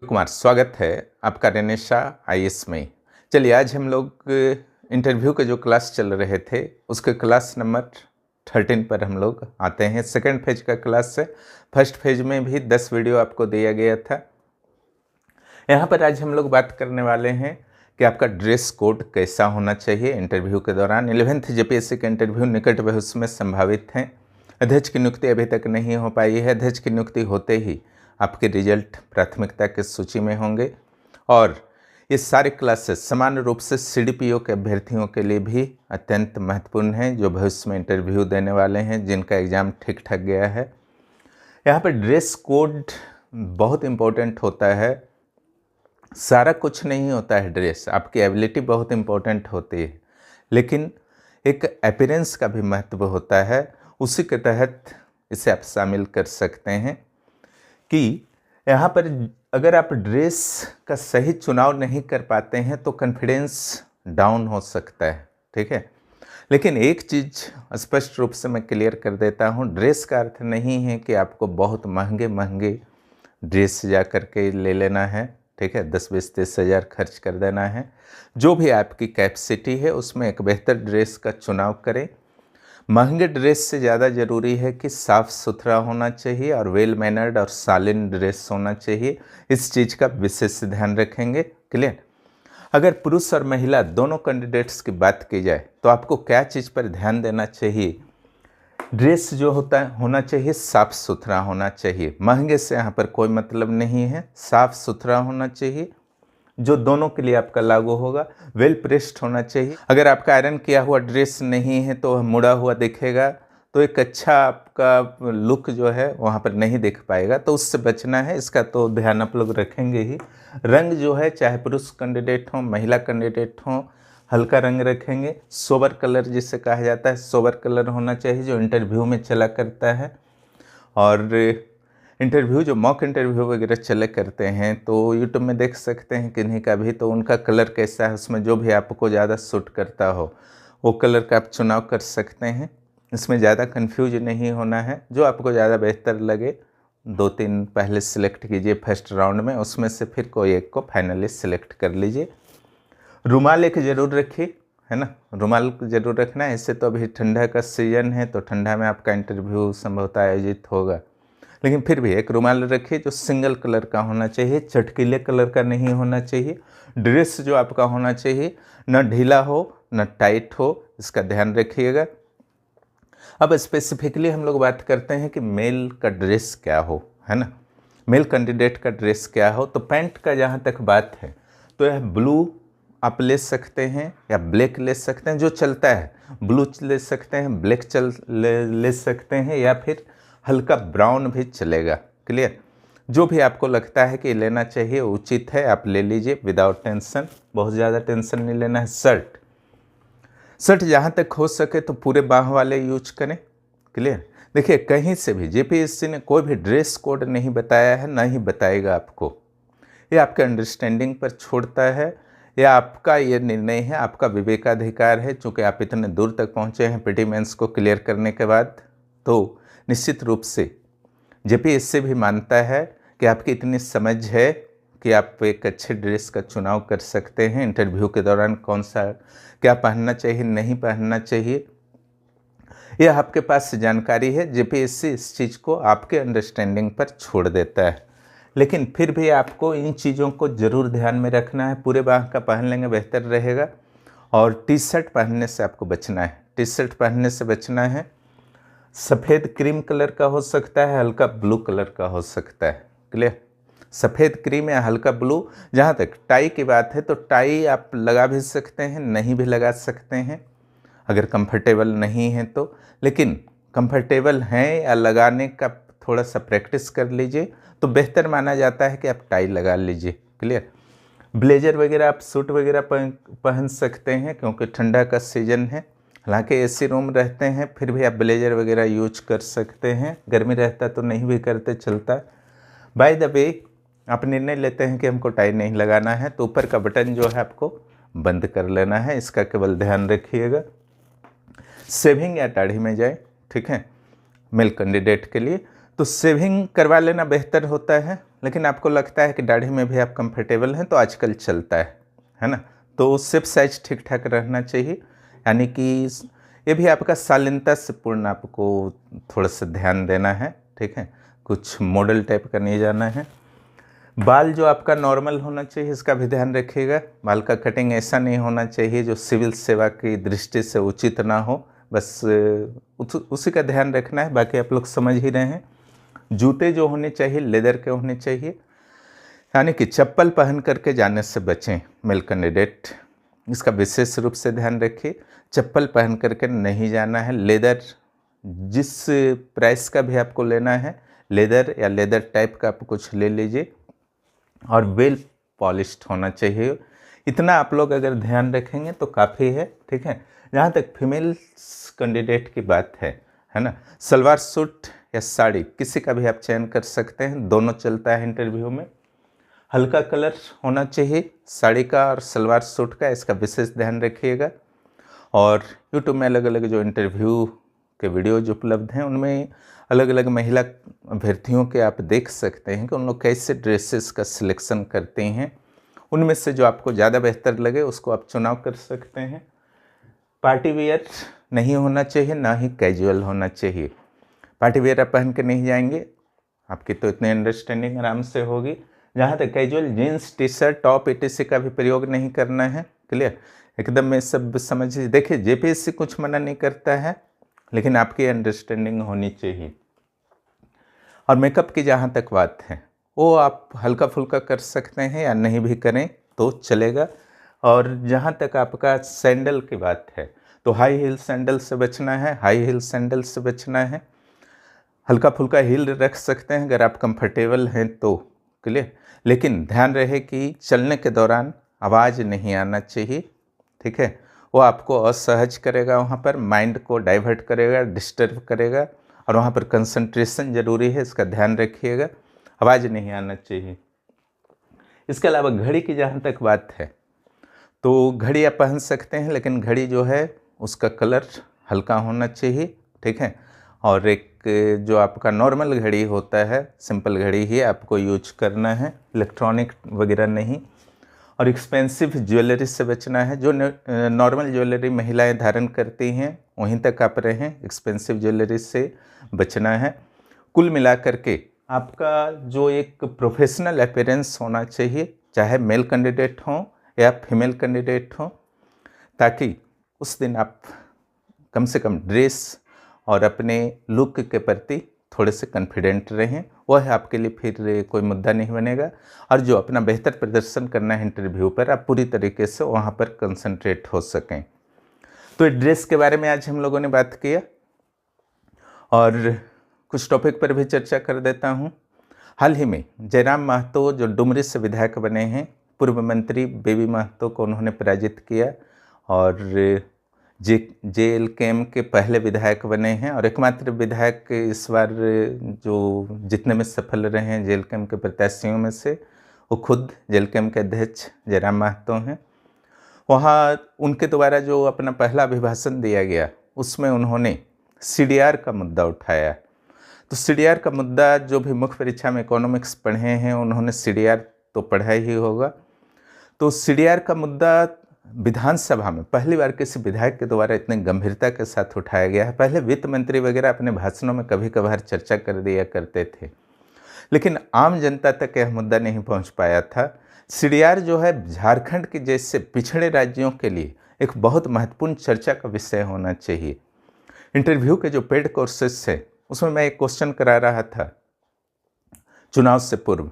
कुमार, स्वागत है आपका रेनेशा आईएएस में। चलिए आज हम लोग इंटरव्यू के जो क्लास चल रहे थे उसके क्लास नंबर 13 पर हम लोग आते हैं। सेकंड फेज का क्लास है। फर्स्ट फेज में भी 10 वीडियो आपको दिया गया था। यहाँ पर आज हम लोग बात करने वाले हैं कि आपका ड्रेस कोड कैसा होना चाहिए इंटरव्यू के दौरान। 11th जेपीएससी का इंटरव्यू निकट भविष्य में संभावित है। अध्यक्ष की नियुक्ति अभी तक नहीं हो पाई है। अध्यक्ष की नियुक्ति होते ही आपके रिजल्ट प्राथमिकता की सूची में होंगे और ये सारे क्लासेस समान रूप से सीडीपीओ के अभ्यर्थियों के लिए भी अत्यंत महत्वपूर्ण हैं, जो भविष्य में इंटरव्यू देने वाले हैं, जिनका एग्ज़ाम ठीक ठाक गया है। यहाँ पर ड्रेस कोड बहुत इम्पोर्टेंट होता है। सारा कुछ नहीं होता है ड्रेस, आपकी एबिलिटी बहुत इम्पोर्टेंट होती है, लेकिन एक अपीयरेंस का भी महत्व होता है। उसी के तहत इसे आप शामिल कर सकते हैं कि यहाँ पर अगर आप ड्रेस का सही चुनाव नहीं कर पाते हैं तो कॉन्फिडेंस डाउन हो सकता है, ठीक है। लेकिन एक चीज़ स्पष्ट रूप से मैं क्लियर कर देता हूँ, ड्रेस का अर्थ नहीं है कि आपको बहुत महंगे महंगे ड्रेस जा कर के ले लेना है, ठीक है। 10-20-30 हज़ार खर्च कर देना है। जो भी आपकी कैपेसिटी है उसमें एक बेहतर ड्रेस का चुनाव करें। महंगे ड्रेस से ज़्यादा ज़रूरी है कि साफ़ सुथरा होना चाहिए और वेल मैनर्ड और शालीन ड्रेस होना चाहिए। इस चीज़ का विशेष ध्यान रखेंगे। क्लियर। अगर पुरुष और महिला दोनों कैंडिडेट्स की बात की जाए तो आपको क्या चीज़ पर ध्यान देना चाहिए? ड्रेस जो होना चाहिए साफ़ सुथरा होना चाहिए। महंगे से यहाँ पर कोई मतलब नहीं है, साफ़ सुथरा होना चाहिए, जो दोनों के लिए आपका लागू होगा। वेल प्रेस्ड होना चाहिए। अगर आपका आयरन किया हुआ ड्रेस नहीं है तो मुड़ा हुआ दिखेगा, तो एक अच्छा आपका लुक जो है वहाँ पर नहीं दिख पाएगा, तो उससे बचना है। इसका तो ध्यान आप लोग रखेंगे ही। रंग जो है, चाहे पुरुष कैंडिडेट हो महिला कैंडिडेट हो, हल्का रंग रखेंगे। सोबर कलर जिसे कहा जाता है, सोबर कलर होना चाहिए, जो इंटरव्यू में चला करता है। और इंटरव्यू जो मॉक इंटरव्यू वगैरह चले करते हैं तो यूट्यूब में देख सकते हैं किन्हीं का भी, तो उनका कलर कैसा है, उसमें जो भी आपको ज़्यादा सूट करता हो वो कलर का आप चुनाव कर सकते हैं। इसमें ज़्यादा कंफ्यूज नहीं होना है। जो आपको ज़्यादा बेहतर लगे 2-3 पहले सिलेक्ट कीजिए फर्स्ट राउंड में, उसमें से फिर कोई एक को फाइनली सिलेक्ट कर लीजिए। रुमाल एक ज़रूर रखिए, है ना, रुमाल ज़रूर रखना है। ऐसे तो अभी ठंडा का सीज़न है तो ठंडा में आपका इंटरव्यू संभवतः आयोजित होगा, लेकिन फिर भी एक रुमाल रखिए जो सिंगल कलर का होना चाहिए, चटकीले कलर का नहीं होना चाहिए। ड्रेस जो आपका होना चाहिए न ढीला हो न टाइट हो, इसका ध्यान रखिएगा। अब स्पेसिफिकली हम लोग बात करते हैं कि मेल का ड्रेस क्या हो, है ना, मेल कैंडिडेट का ड्रेस क्या हो। तो पैंट का जहाँ तक बात है तो यह ब्लू आप ले सकते हैं या ब्लैक ले सकते हैं, जो चलता है। ब्लू ले सकते हैं, ब्लैक ले सकते हैं, या फिर हल्का ब्राउन भी चलेगा। क्लियर। जो भी आपको लगता है कि लेना चाहिए उचित है, आप ले लीजिए विदाउट टेंशन। बहुत ज़्यादा टेंशन नहीं लेना है। शर्ट जहाँ तक हो सके तो पूरे बाह वाले यूज करें। क्लियर। देखिए, कहीं से भी जेपीएससी ने कोई भी ड्रेस कोड नहीं बताया है, ना ही बताएगा आपको। ये आपके अंडरस्टैंडिंग पर छोड़ता है, या आपका ये निर्णय है, आपका विवेकाधिकार है। चूँकि आप इतने दूर तक पहुँचे हैं प्रीटी मेंस को क्लियर करने के बाद, तो निश्चित रूप से जेपीएससी भी मानता है कि आपकी इतनी समझ है कि आप एक अच्छे ड्रेस का चुनाव कर सकते हैं। इंटरव्यू के दौरान कौन सा क्या पहनना चाहिए, नहीं पहनना चाहिए, यह आपके पास जानकारी है। जेपीएससी इस चीज़ को आपके अंडरस्टैंडिंग पर छोड़ देता है, लेकिन फिर भी आपको इन चीज़ों को ज़रूर ध्यान में रखना है। पूरे बाह का पहन लेंगे बेहतर रहेगा। और टी शर्ट पहनने से आपको बचना है। टी शर्ट पहनने से बचना है। सफ़ेद क्रीम कलर का हो सकता है, हल्का ब्लू कलर का हो सकता है। क्लियर। सफ़ेद क्रीम या हल्का ब्लू। जहाँ तक टाई की बात है तो टाई आप लगा भी सकते हैं, नहीं भी लगा सकते हैं अगर कंफर्टेबल नहीं है तो। लेकिन कंफर्टेबल हैं या लगाने का थोड़ा सा प्रैक्टिस कर लीजिए तो बेहतर माना जाता है कि आप टाई लगा लीजिए। क्लियर। ब्लेजर वगैरह आप सूट वगैरह पहन सकते हैं क्योंकि ठंडा का सीज़न है। हालांकि एसी रूम रहते हैं फिर भी आप ब्लेजर वगैरह यूज कर सकते हैं। गर्मी रहता तो नहीं भी करते, चलता। बाय द वे, आप निर्णय लेते हैं कि हमको टाई नहीं लगाना है तो ऊपर का बटन जो है आपको बंद कर लेना है, इसका केवल ध्यान रखिएगा। सेविंग या दाढ़ी में जाए, ठीक है, मेल कैंडिडेट के लिए तो शेविंग करवा लेना बेहतर होता है, लेकिन आपको लगता है कि दाढ़ी में भी आप कंफर्टेबल हैं तो आजकल चलता है ना। तो शेप साइज ठीक ठाक रहना चाहिए, यानी कि ये भी आपका शालीनता से पूर्ण आपको थोड़ा सा ध्यान देना है, ठीक है। कुछ मॉडल टाइप का नहीं जाना है। बाल जो आपका नॉर्मल होना चाहिए, इसका भी ध्यान रखिएगा। बाल का कटिंग ऐसा नहीं होना चाहिए जो सिविल सेवा की दृष्टि से उचित ना हो, बस उसी का ध्यान रखना है, बाकी आप लोग समझ ही रहे हैं। जूते जो होने चाहिए लेदर के होने चाहिए, यानी कि चप्पल पहन करके जाने से बचें मेल कैंडिडेट, इसका विशेष रूप से ध्यान रखिए। चप्पल पहन करके नहीं जाना है। लेदर जिस प्राइस का भी आपको लेना है, लेदर या लेदर टाइप का आप कुछ ले लीजिए, और वेल पॉलिश्ड होना चाहिए। इतना आप लोग अगर ध्यान रखेंगे तो काफ़ी है, ठीक है। जहाँ तक फीमेल कैंडिडेट की बात है ना, सलवार सूट या साड़ी किसी का भी आप चयन कर सकते हैं, दोनों चलता है इंटरव्यू में। हल्का कलर होना चाहिए साड़ी का और सलवार सूट का, इसका विशेष ध्यान रखिएगा। और यूट्यूब में अलग अलग जो इंटरव्यू के वीडियोज उपलब्ध हैं, उनमें अलग अलग महिला अभ्यर्थियों के आप देख सकते हैं कि उन लोग कैसे ड्रेसेस का सिलेक्शन करते हैं। उनमें से जो आपको ज़्यादा बेहतर लगे उसको आप चुनाव कर सकते हैं। पार्टी वेयर नहीं होना चाहिए, ना ही कैजुअल होना चाहिए। पार्टी वेयर आप पहन के नहीं जाएंगे, आपकी तो इतनी अंडरस्टैंडिंग आराम से होगी। जहाँ तक casual jeans T shirt top etc का भी प्रयोग नहीं करना है, क्लियर। एकदम में सब समझिए। देखिए जेपीएससी कुछ मना नहीं करता है, लेकिन आपकी अंडरस्टैंडिंग होनी चाहिए। और मेकअप की जहाँ तक बात है, वो आप हल्का फुल्का कर सकते हैं या नहीं भी करें तो चलेगा। और जहाँ तक आपका सैंडल की बात है, तो हाई हील सैंडल से बचना है, हाई हील सैंडल से बचना है। हल्का फुल्का हील रख सकते हैं अगर आप कंफर्टेबल हैं तो, क्लियर। लेकिन ध्यान रहे कि चलने के दौरान आवाज़ नहीं आना चाहिए, ठीक है। वो आपको असहज करेगा, वहाँ पर माइंड को डाइवर्ट करेगा, डिस्टर्ब करेगा, और वहाँ पर कंसंट्रेशन ज़रूरी है, इसका ध्यान रखिएगा। आवाज़ नहीं आना चाहिए। इसके अलावा घड़ी की जहाँ तक बात है, तो घड़ी आप पहन सकते हैं, लेकिन घड़ी जो है उसका कलर हल्का होना चाहिए, ठीक है। और एक जो आपका नॉर्मल घड़ी होता है, सिंपल घड़ी ही आपको यूज करना है, इलेक्ट्रॉनिक वगैरह नहीं। और एक्सपेंसिव ज्वेलरी से बचना है। जो नॉर्मल ज्वेलरी महिलाएं धारण करती हैं वहीं तक आप रहें, एक्सपेंसिव ज्वेलरी से बचना है। कुल मिलाकर के आपका जो एक प्रोफेशनल अपीयरेंस होना चाहिए, चाहे मेल कैंडिडेट हों या फीमेल कैंडिडेट हों, ताकि उस दिन आप कम से कम ड्रेस और अपने लुक के प्रति थोड़े से कॉन्फिडेंट रहें, वह आपके लिए फिर कोई मुद्दा नहीं बनेगा। और जो अपना बेहतर प्रदर्शन करना है इंटरव्यू पर, आप पूरी तरीके से वहाँ पर कंसंट्रेट हो सकें। तो ड्रेस के बारे में आज हम लोगों ने बात किया, और कुछ टॉपिक पर भी चर्चा कर देता हूँ। हाल ही में जयराम महतो जो डुमरी से विधायक बने हैं, पूर्व मंत्री बेबी महतो को उन्होंने पराजित किया, और JLKM के पहले विधायक बने हैं, और एकमात्र विधायक इस बार जो जितने में सफल रहे हैं JLKM के प्रत्याशियों में से, वो खुद JLKM के अध्यक्ष जयराम महतो हैं। वहाँ उनके द्वारा जो अपना पहला अभिभाषण दिया गया, उसमें उन्होंने CDR का मुद्दा उठाया। तो CDR का मुद्दा, जो भी मुख्य परीक्षा में इकोनॉमिक्स पढ़े हैं उन्होंने CDR तो पढ़ा ही होगा। तो CDR का मुद्दा विधानसभा में पहली बार किसी विधायक के द्वारा इतनी गंभीरता के साथ उठाया गया है। पहले वित्त मंत्री वगैरह अपने भाषणों में कभी कभार चर्चा कर दिया करते थे, लेकिन आम जनता तक यह मुद्दा नहीं पहुंच पाया था। CDR जो है झारखंड के जैसे पिछड़े राज्यों के लिए एक बहुत महत्वपूर्ण चर्चा का विषय होना चाहिए। इंटरव्यू के जो पेड कोर्सेस है, उसमें मैं एक क्वेश्चन करा रहा था चुनाव से पूर्व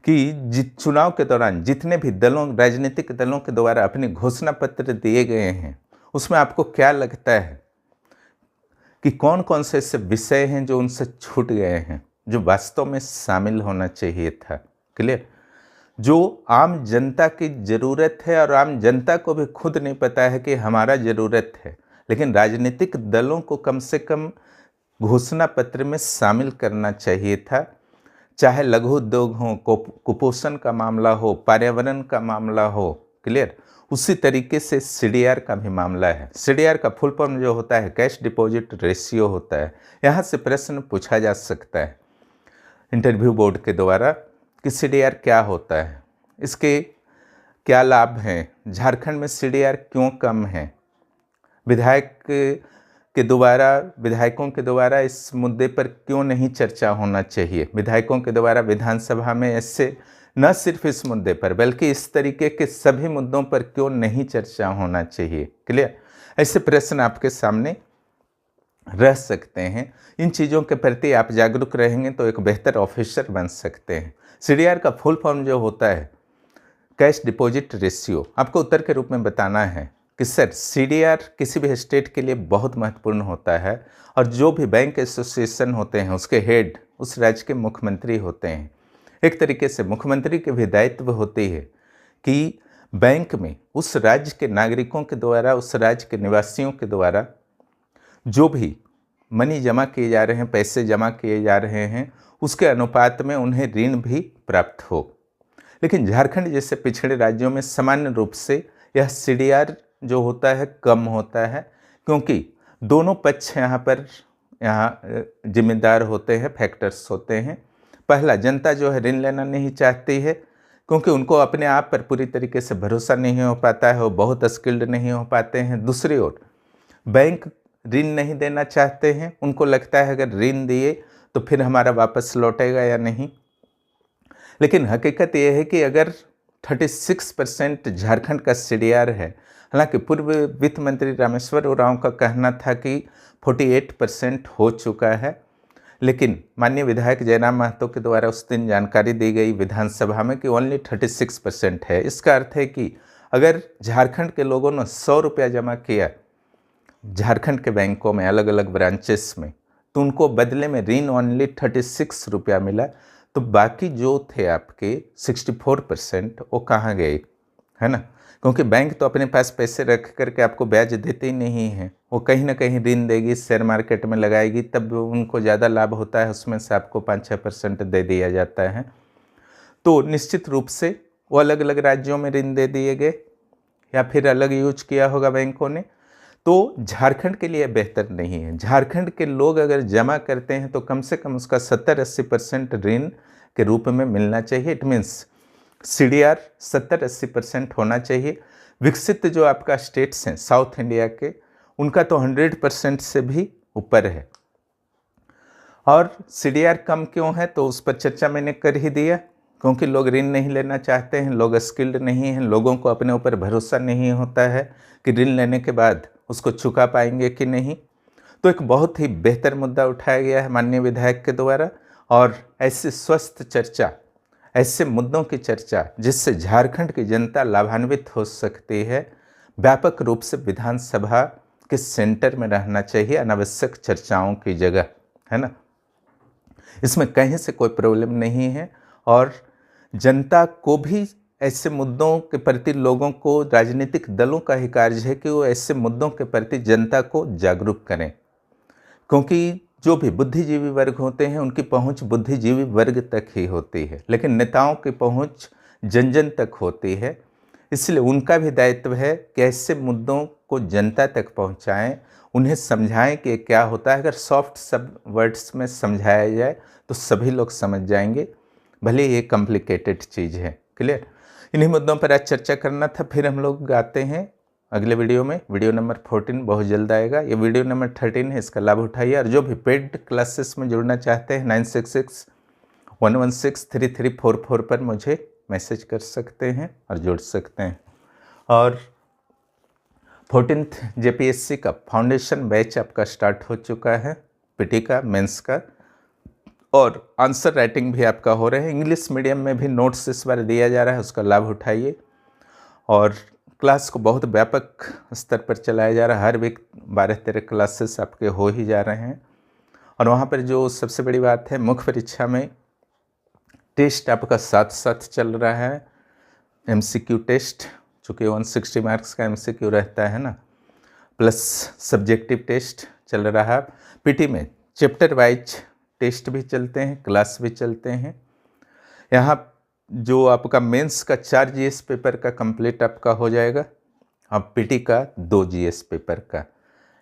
कि चुनाव के दौरान जितने भी दलों, राजनीतिक दलों के द्वारा अपने घोषणा पत्र दिए गए हैं, उसमें आपको क्या लगता है कि कौन कौन से ऐसे विषय हैं जो उनसे छूट गए हैं, जो वास्तव में शामिल होना चाहिए था, क्लियर। जो आम जनता की ज़रूरत है, और आम जनता को भी खुद नहीं पता है कि हमारा ज़रूरत है, लेकिन राजनीतिक दलों को कम से कम घोषणा पत्र में शामिल करना चाहिए था। चाहे लघु उद्योग हो, कुपोषण का मामला हो, पर्यावरण का मामला हो, क्लियर। उसी तरीके से CDR का भी मामला है। CDR का फुल फॉर्म जो होता है कैश डिपॉजिट रेशियो होता है। यहाँ से प्रश्न पूछा जा सकता है इंटरव्यू बोर्ड के द्वारा कि CDR क्या होता है, इसके क्या लाभ हैं, झारखंड में CDR क्यों कम है, विधायकों के द्वारा इस मुद्दे पर क्यों नहीं चर्चा होना चाहिए, विधायकों के द्वारा विधानसभा में ऐसे न सिर्फ इस मुद्दे पर बल्कि इस तरीके के सभी मुद्दों पर क्यों नहीं चर्चा होना चाहिए। क्लियर। ऐसे प्रश्न आपके सामने रह सकते हैं। इन चीज़ों के प्रति आप जागरूक रहेंगे तो एक बेहतर ऑफिसर बन सकते हैं। CDR का फुल फॉर्म जो होता है कैश डिपॉजिट रेशियो, आपको उत्तर के रूप में बताना है कि सर CDR किसी भी स्टेट के लिए बहुत महत्वपूर्ण होता है और जो भी बैंक एसोसिएशन होते हैं उसके हेड उस राज्य के मुख्यमंत्री होते हैं। एक तरीके से मुख्यमंत्री की भी दायित्व होती है कि बैंक में उस राज्य के नागरिकों के द्वारा, उस राज्य के निवासियों के द्वारा जो भी मनी जमा किए जा रहे हैं, पैसे जमा किए जा रहे हैं, उसके अनुपात में उन्हें ऋण भी प्राप्त हो। लेकिन झारखंड जैसे पिछड़े राज्यों में सामान्य रूप से यह CDR जो होता है कम होता है, क्योंकि दोनों पक्ष यहाँ जिम्मेदार होते हैं, फैक्टर्स होते हैं। पहला, जनता जो है ऋण लेना नहीं चाहती है क्योंकि उनको अपने आप पर पूरी तरीके से भरोसा नहीं हो पाता है, वो बहुत स्किल्ड नहीं हो पाते हैं। दूसरी ओर बैंक ऋण नहीं देना चाहते हैं, उनको लगता है अगर ऋण दिए तो फिर हमारा वापस लौटेगा या नहीं। लेकिन हकीकत यह है कि अगर 36% झारखंड का CDR है, हालांकि पूर्व वित्त मंत्री रामेश्वर उरांव का कहना था कि 48% हो चुका है, लेकिन माननीय विधायक जयराम महतो के द्वारा उस दिन जानकारी दी गई विधानसभा में कि ओनली 36% है। इसका अर्थ है कि अगर झारखंड के लोगों ने 100 रुपया जमा किया झारखंड के बैंकों में अलग अलग ब्रांचेस में, तो उनको बदले में ऋण ओनली 36 रुपया मिला। तो बाकी जो थे आपके 64% वो कहाँ गए, है ना। क्योंकि बैंक तो अपने पास पैसे रख करके आपको ब्याज देते ही नहीं है, वो कहीं ना कहीं ऋण देगी, शेयर मार्केट में लगाएगी, तब उनको ज़्यादा लाभ होता है, उसमें से आपको 5-6% दे दिया जाता है। तो निश्चित रूप से वो अलग अलग राज्यों में ऋण दे दिए गए या फिर अलग यूज किया होगा बैंकों ने। तो झारखंड के लिए बेहतर नहीं है। झारखंड के लोग अगर जमा करते हैं तो कम से कम उसका 70-80% ऋण के रूप में मिलना चाहिए। इट मीन्स CDR 70-80% होना चाहिए। विकसित जो आपका स्टेट्स हैं साउथ इंडिया के, उनका तो 100% से भी ऊपर है। और CDR कम क्यों है तो उस पर चर्चा मैंने कर ही दिया, क्योंकि लोग ऋण नहीं लेना चाहते हैं, लोग स्किल्ड नहीं हैं, लोगों को अपने ऊपर भरोसा नहीं होता है कि ऋण लेने के बाद उसको चुका पाएंगे कि नहीं। तो एक बहुत ही बेहतर मुद्दा उठाया गया है माननीय विधायक के द्वारा, और ऐसे स्वस्थ चर्चा, ऐसे मुद्दों की चर्चा जिससे झारखंड की जनता लाभान्वित हो सकती है, व्यापक रूप से विधानसभा के सेंटर में रहना चाहिए, अनावश्यक चर्चाओं की जगह, है ना। इसमें कहीं से कोई प्रॉब्लम नहीं है। और जनता को भी ऐसे मुद्दों के प्रति, लोगों को, राजनीतिक दलों का ही कार्य है कि वो ऐसे मुद्दों के प्रति जनता को जागरूक करें, क्योंकि जो भी बुद्धिजीवी वर्ग होते हैं उनकी पहुंच बुद्धिजीवी वर्ग तक ही होती है, लेकिन नेताओं की पहुंच जन जन तक होती है। इसलिए उनका भी दायित्व है कि ऐसे मुद्दों को जनता तक पहुंचाएं, उन्हें समझाएं कि क्या होता है। अगर सॉफ्ट सब वर्ड्स में समझाया जाए तो सभी लोग समझ जाएंगे, भले ये कॉम्प्लिकेटेड चीज़ है। क्लियर। इन्हीं मुद्दों पर आज चर्चा करना था। फिर हम लोग आते हैं अगले वीडियो में। वीडियो नंबर 14 बहुत जल्द आएगा। ये वीडियो नंबर 13 है, इसका लाभ उठाइए। और जो भी पेड क्लासेस में जुड़ना चाहते हैं 9661163344 पर मुझे मैसेज कर सकते हैं और जुड़ सकते हैं। और 14th JPSC का फाउंडेशन बैच आपका स्टार्ट हो चुका है, PT का, मेंस का, और आंसर राइटिंग भी आपका हो रहे हैं। इंग्लिश मीडियम में भी नोट्स इस बार दिया जा रहा है, उसका लाभ उठाइए। और क्लास को बहुत व्यापक स्तर पर चलाया जा रहा है। हर वीक 12-13 क्लासेस आपके हो ही जा रहे हैं। और वहाँ पर जो सबसे बड़ी बात है, मुख्य परीक्षा में टेस्ट आपका साथ साथ चल रहा है। MCQ टेस्ट, चूँकि 160 मार्क्स का MCQ रहता है ना, प्लस सब्जेक्टिव टेस्ट चल रहा है। PT में चैप्टर वाइज टेस्ट भी चलते हैं, क्लास भी चलते हैं। यहाँ जो आपका मेंस का 4 जीएस पेपर का कंप्लीट आपका हो जाएगा, अब पीटी का 2 जीएस पेपर का।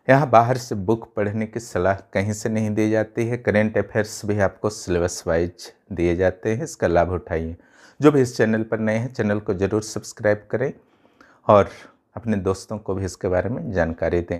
यहाँ बाहर से बुक पढ़ने की सलाह कहीं से नहीं दी जाती है। करेंट अफेयर्स भी आपको सिलेबस वाइज दिए जाते हैं, इसका लाभ उठाइए। जो भी इस चैनल पर नए हैं, चैनल को ज़रूर सब्सक्राइब करें और अपने दोस्तों को भी इसके बारे में जानकारी दें।